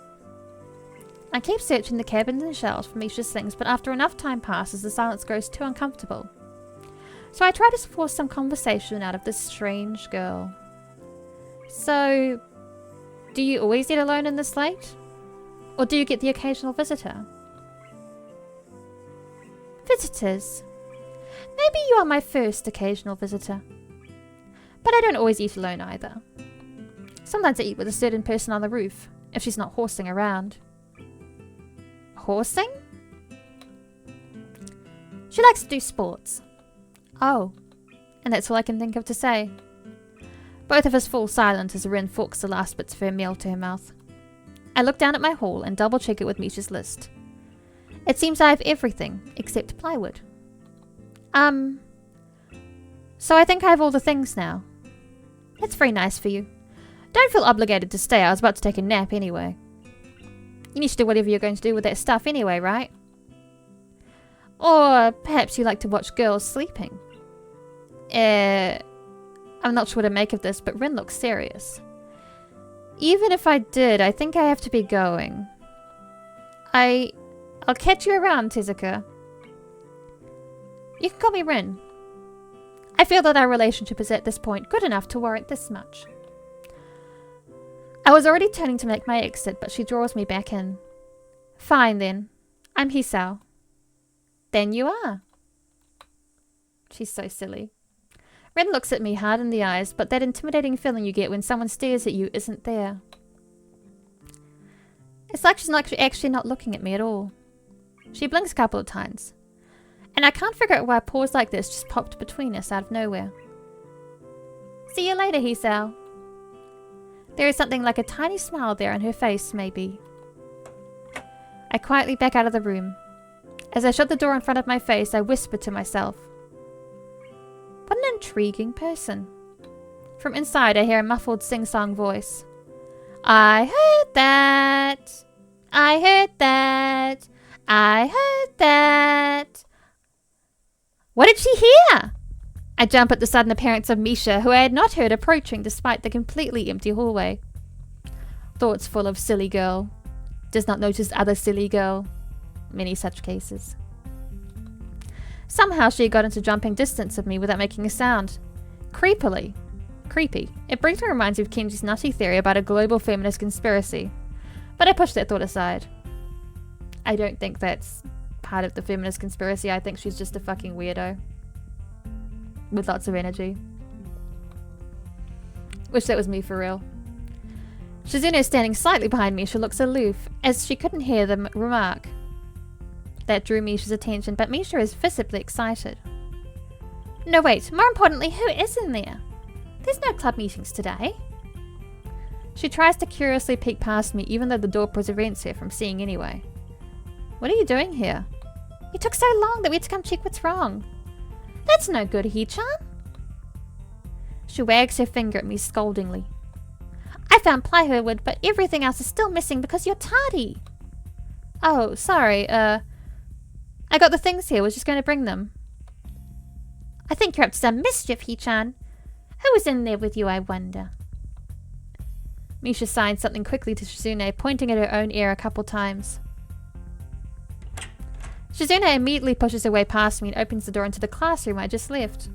I keep searching the cabins and shelves for Misha's things, but after enough time passes, the silence grows too uncomfortable. So I try to force some conversation out of this strange girl. So, do you always eat alone in this late? Or do you get the occasional visitor? Visitors. Maybe you are my first occasional visitor. But I don't always eat alone either. Sometimes I eat with a certain person on the roof, if she's not horsing around. Horsing? She likes to do sports. Oh, and that's all I can think of to say. Both of us fall silent as Rin forks the last bits of her meal to her mouth. I look down at my haul and double-check it with Misha's list. It seems I have everything except plywood. So I think I have all the things now. That's very nice for you. Don't feel obligated to stay. I was about to take a nap anyway. You need to do whatever you're going to do with that stuff anyway, right? Or perhaps you like to watch girls sleeping. I'm not sure what to make of this, but Rin looks serious. Even if I did, I think I have to be going. I'll catch you around, Tezuka. You can call me Rin. I feel that our relationship is at this point good enough to warrant this much. I was already turning to make my exit, but she draws me back in. Fine then. I'm Hisao. Then you are. She's so silly. Rin looks at me hard in the eyes, but that intimidating feeling you get when someone stares at you isn't there. It's like she's actually not looking at me at all. She blinks a couple of times. And I can't figure out why a pause like this just popped between us out of nowhere. See you later, Hisao. There is something like a tiny smile there on her face, maybe. I quietly back out of the room. As I shut the door in front of my face, I whisper to myself. What an intriguing person. From inside, I hear a muffled sing-song voice. I heard that. I heard that. I heard that. What did she hear? I jump at the sudden appearance of Misha, who I had not heard approaching despite the completely empty hallway. Thoughts full of silly girl. Does not notice other silly girl. Many such cases. Somehow she got into jumping distance of me without making a sound. Creepy. It briefly reminds me of Kenji's nutty theory about a global feminist conspiracy. But I pushed that thought aside. I don't think that's part of the feminist conspiracy. I think she's just a fucking weirdo. With lots of energy. Wish that was me for real. Shizune is standing slightly behind me. She looks aloof, as she couldn't hear the remark. That drew Misha's attention, but Misha is visibly excited. No, wait. More importantly, who is in there? There's no club meetings today. She tries to curiously peek past me, even though the door prevents her from seeing anyway. What are you doing here? It took so long that we had to come check what's wrong. That's no good, Hee-chan. She wags her finger at me scoldingly. I found plywood, but everything else is still missing because you're tardy. Oh, sorry, I got the things here, was just going to bring them. I think you're up to some mischief, Hee-chan. Who was in there with you, I wonder? Misha signs something quickly to Shizune, pointing at her own ear a couple times. Shizune immediately pushes her way past me and opens the door into the classroom I just left.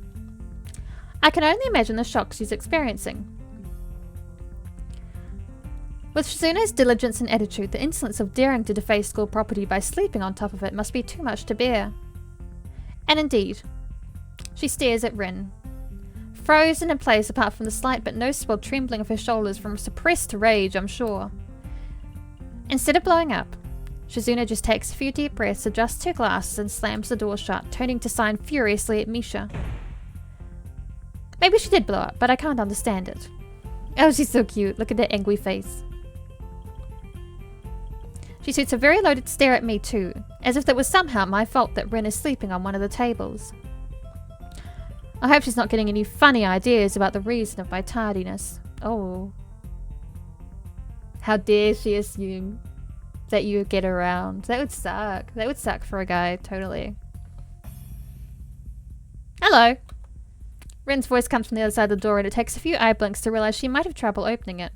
I can only imagine the shock she's experiencing. With Shizune's diligence and attitude, the insolence of daring to deface school property by sleeping on top of it must be too much to bear. And indeed, she stares at Rin. Frozen in place apart from the slight but noticeable trembling of her shoulders from suppressed rage, I'm sure. Instead of blowing up, Shizune just takes a few deep breaths, adjusts her glasses, and slams the door shut, turning to sign furiously at Misha. Maybe she did blow up, but I can't understand it. Oh, she's so cute. Look at that angry face. She shoots a very loaded stare at me too, as if it was somehow my fault that Rin is sleeping on one of the tables. I hope she's not getting any funny ideas about the reason of my tardiness. Oh. How dare she assume that you get around. That would suck. That would suck for a guy, totally. Hello. Rin's voice comes from the other side of the door and it takes a few eye blinks to realize she might have trouble opening it.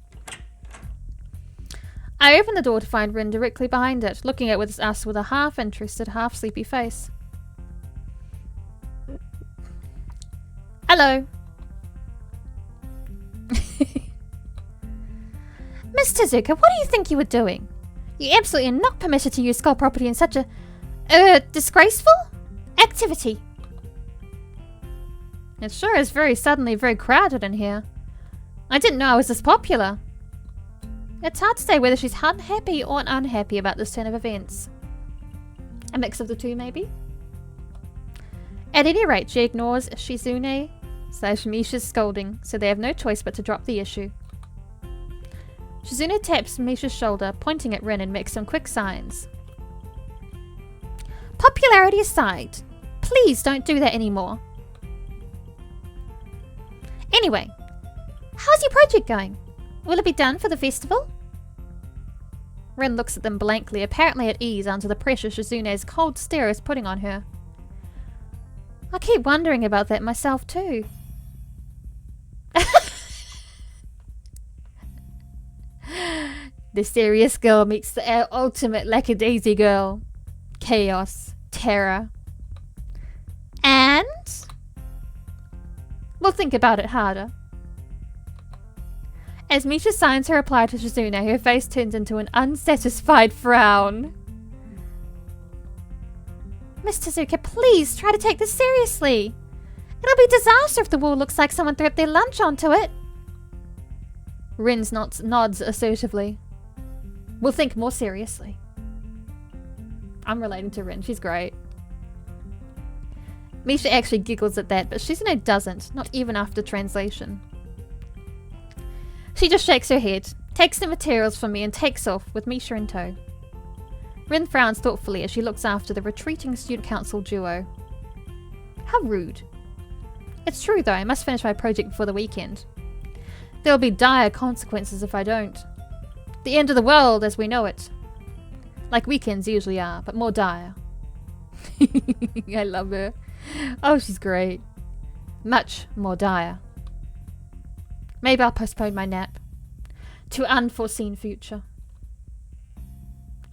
I open the door to find Rin directly behind it, looking at us with a half-interested, half-sleepy face. Hello. Miss Tezuka, what do you think you were doing? You absolutely are not permitted to use skull property in such a, disgraceful activity. It sure is suddenly very crowded in here. I didn't know I was this popular. It's hard to say whether she's unhappy or unhappy about this turn of events. A mix of the two, maybe? At any rate, she ignores Shizune/Misha's scolding, so they have no choice but to drop the issue. Shizune taps Misha's shoulder, pointing at Rin and makes some quick signs. Popularity aside, please don't do that anymore. Anyway, how's your project going? Will it be done for the festival? Rin looks at them blankly, apparently at ease under the pressure Shizune's cold stare is putting on her. I keep wondering about that myself too. The serious girl meets the ultimate lackadaisy girl. Chaos. Terror. And? We'll think about it harder. As Misha signs her reply to Shizune, her face turns into an unsatisfied frown. Miss Tezuka, please try to take this seriously. It'll be a disaster if the wall looks like someone threw up their lunch onto it. Rin nods assertively. We'll think more seriously. I'm relating to Rin, she's great. Misha actually giggles at that, but Shizune doesn't, not even after translation. She just shakes her head, takes the materials from me and takes off with Misha in tow. Rin frowns thoughtfully as she looks after the retreating student council duo. How rude. It's true though, I must finish my project before the weekend. There'll be dire consequences if I don't. The end of the world as we know it. Like weekends usually are, but more dire. I love her. Oh, she's great. Much more dire. Maybe I'll postpone my nap. To unforeseen future.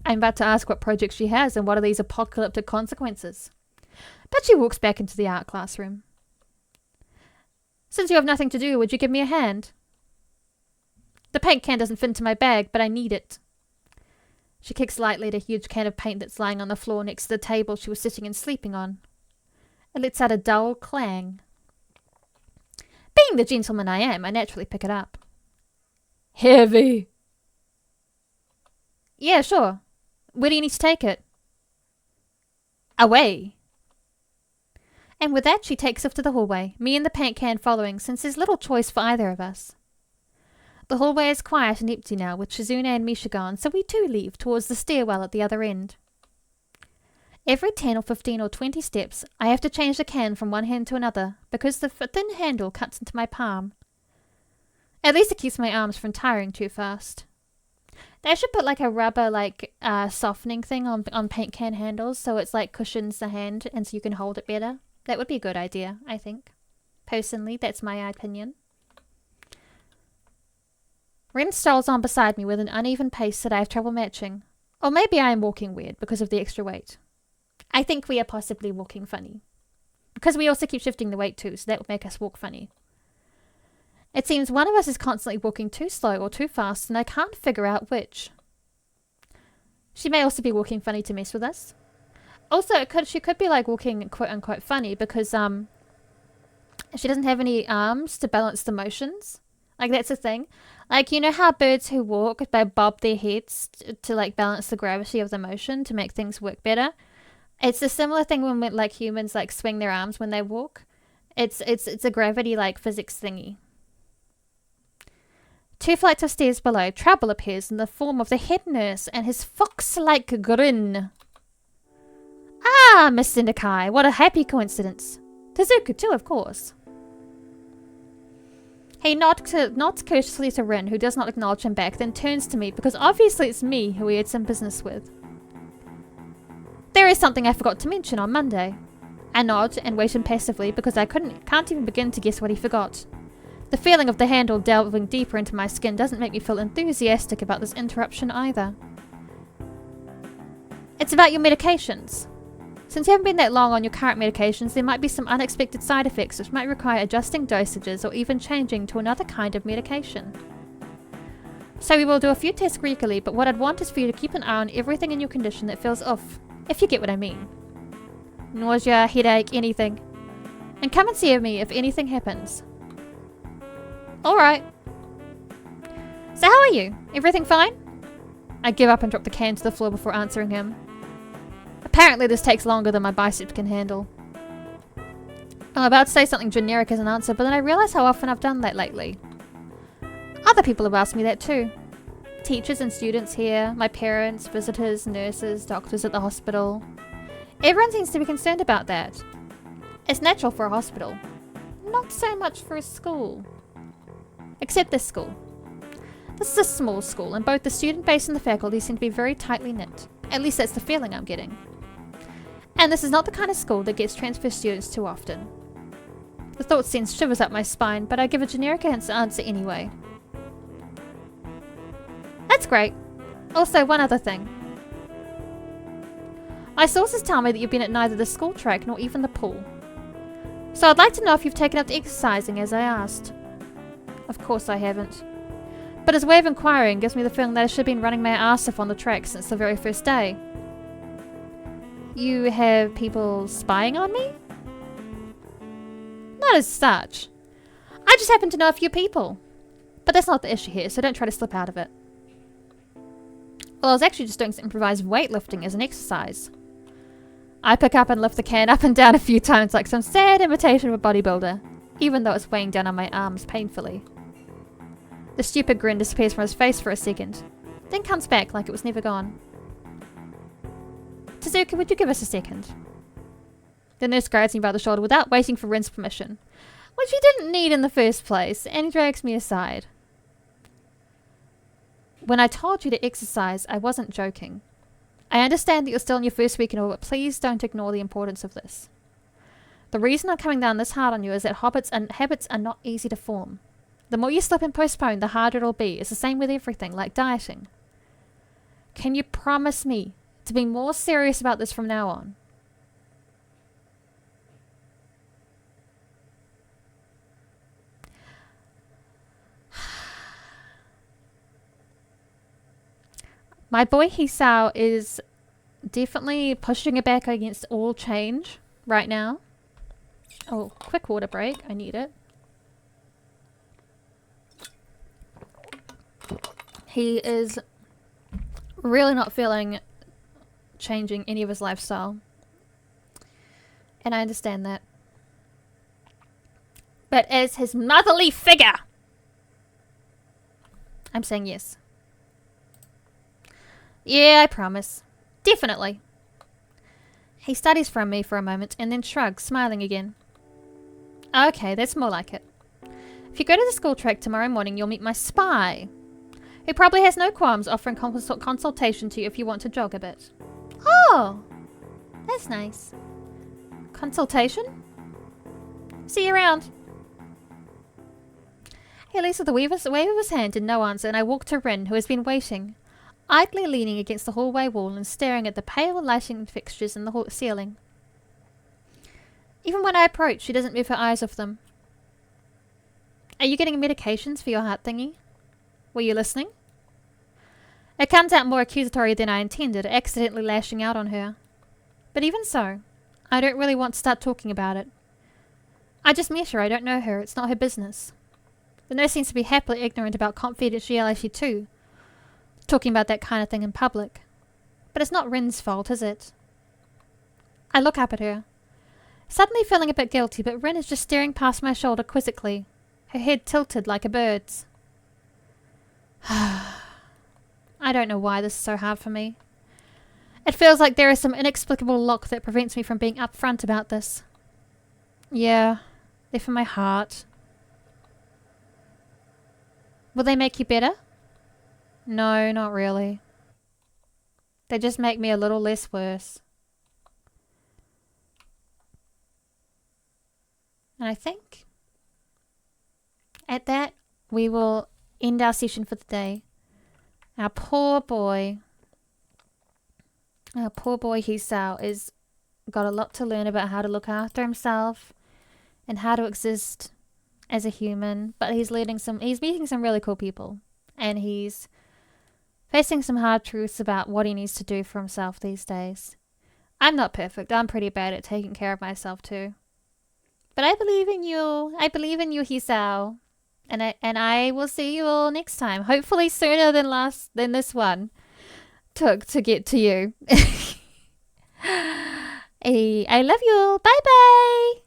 I'm about to ask what project she has and what are these apocalyptic consequences. But she walks back into the art classroom. Since you have nothing to do, would you give me a hand? The paint can doesn't fit into my bag, but I need it. She kicks lightly at a huge can of paint that's lying on the floor next to the table she was sitting and sleeping on. It lets out a dull clang. Being the gentleman I am, I naturally pick it up. Heavy. Yeah, sure. Where do you need to take it? Away. And with that, she takes off to the hallway, me and the paint can following, since there's little choice for either of us. The hallway is quiet and empty now, with Shizune and Misha gone, so we too leave towards the stairwell at the other end. Every 10 or 15 or 20 steps, I have to change the can from one hand to another, because the thin handle cuts into my palm. At least it keeps my arms from tiring too fast. They should put like a rubber softening thing on paint can handles, so it's like cushions the hand and so you can hold it better. That would be a good idea, I think. Personally, that's my opinion. Rin strolls on beside me with an uneven pace that I have trouble matching. Or maybe I am walking weird because of the extra weight. I think we are possibly walking funny. Because we also keep shifting the weight too, so that would make us walk funny. It seems one of us is constantly walking too slow or too fast, and I can't figure out which. She may also be walking funny to mess with us. Also, she could be like walking quote-unquote funny because she doesn't have any arms to balance the motions. Like, that's a thing. Like, you know how birds who walk, they bob their heads to like balance the gravity of the motion to make things work better? It's a similar thing when like humans like swing their arms when they walk. It's a gravity like physics thingy. 2 flights of stairs below, trouble appears in the form of the head nurse and his fox-like grin. Ah, Miss Sendakai, what a happy coincidence. Tezuka too, of course. He nods courteously to Rin, who does not acknowledge him back, then turns to me, because obviously it's me who he had some business with. There is something I forgot to mention on Monday. I nod and wait impassively because I can't even begin to guess what he forgot. The feeling of the handle delving deeper into my skin doesn't make me feel enthusiastic about this interruption either. It's about your medications. Since you haven't been that long on your current medications, there might be some unexpected side effects which might require adjusting dosages or even changing to another kind of medication. So we will do a few tests regularly, but what I'd want is for you to keep an eye on everything in your condition that feels off, if you get what I mean. Nausea, headache, anything. And come and see me if anything happens. Alright. So how are you? Everything fine? I give up and drop the can to the floor before answering him. Apparently this takes longer than my biceps can handle. I'm about to say something generic as an answer, but then I realise how often I've done that lately. Other people have asked me that too. Teachers and students here, my parents, visitors, nurses, doctors at the hospital. Everyone seems to be concerned about that. It's natural for a hospital. Not so much for a school. Except this school. This is a small school, and both the student base and the faculty seem to be very tightly knit. At least that's the feeling I'm getting. And this is not the kind of school that gets transfer students too often. The thought sends shivers up my spine, but I give a generic answer anyway. That's great. Also, one other thing. My sources tell me that you've been at neither the school track nor even the pool. So I'd like to know if you've taken up to exercising as I asked. Of course I haven't. But his way of inquiring gives me the feeling that I should have been running my ass off on the track since the very first day. You have people spying on me? Not as such. I just happen to know a few people. But that's not the issue here, so don't try to slip out of it. Well, I was actually just doing some improvised weightlifting as an exercise. I pick up and lift the can up and down a few times like some sad imitation of a bodybuilder, even though it's weighing down on my arms painfully. The stupid grin disappears from his face for a second, then comes back like it was never gone. Tezuka, would you give us a second? The nurse grabs me by the shoulder without waiting for Rin's permission, which he didn't need in the first place, and drags me aside. When I told you to exercise, I wasn't joking. I understand that you're still in your first week and all, but please don't ignore the importance of this. The reason I'm coming down this hard on you is that habits are not easy to form. The more you slip and postpone, the harder it'll be. It's the same with everything, like dieting. Can you promise me to be more serious about this from now on? My boy Hisao is definitely pushing it back against all change right now. Oh, quick water break. I need it. He is really not feeling changing any of his lifestyle. And I understand that. But as his motherly figure, I'm saying yes. Yeah, I promise. Definitely. He studies from me for a moment and then shrugs, smiling again. Okay, that's more like it. If you go to the school track tomorrow morning, you'll meet my spy, who probably has no qualms offering consultation to you if you want to jog a bit. Oh, that's nice. Consultation? See you around. He leaves with a wave of his hand and no answer, and I walk to Rin, who has been waiting, idly leaning against the hallway wall and staring at the pale lighting fixtures in the ceiling. Even when I approach, she doesn't move her eyes off them. Are you getting medications for your heart thingy? Were you listening? It comes out more accusatory than I intended, accidentally lashing out on her. But even so, I don't really want to start talking about it. I just met her, I don't know her, it's not her business. The nurse seems to be happily ignorant about confidentiality too, talking about that kind of thing in public. But it's not Rin's fault, is it? I look up at her, suddenly feeling a bit guilty, but Rin is just staring past my shoulder quizzically, her head tilted like a bird's. I don't know why this is so hard for me. It feels like there is some inexplicable lock that prevents me from being upfront about this. Yeah, they're for my heart. Will they make you better? No, not really. They just make me a little less worse. And I think at that we will end our session for the day. Our poor boy Hisao is got a lot to learn about how to look after himself and how to exist as a human, but he's meeting some really cool people, and he's facing some hard truths about what he needs to do for himself these days. I'm not perfect. I'm pretty bad at taking care of myself too. But I believe in you. I believe in you, Hisao. And I will see you all next time. Hopefully sooner than this one took to get to you. I love you all. Bye bye.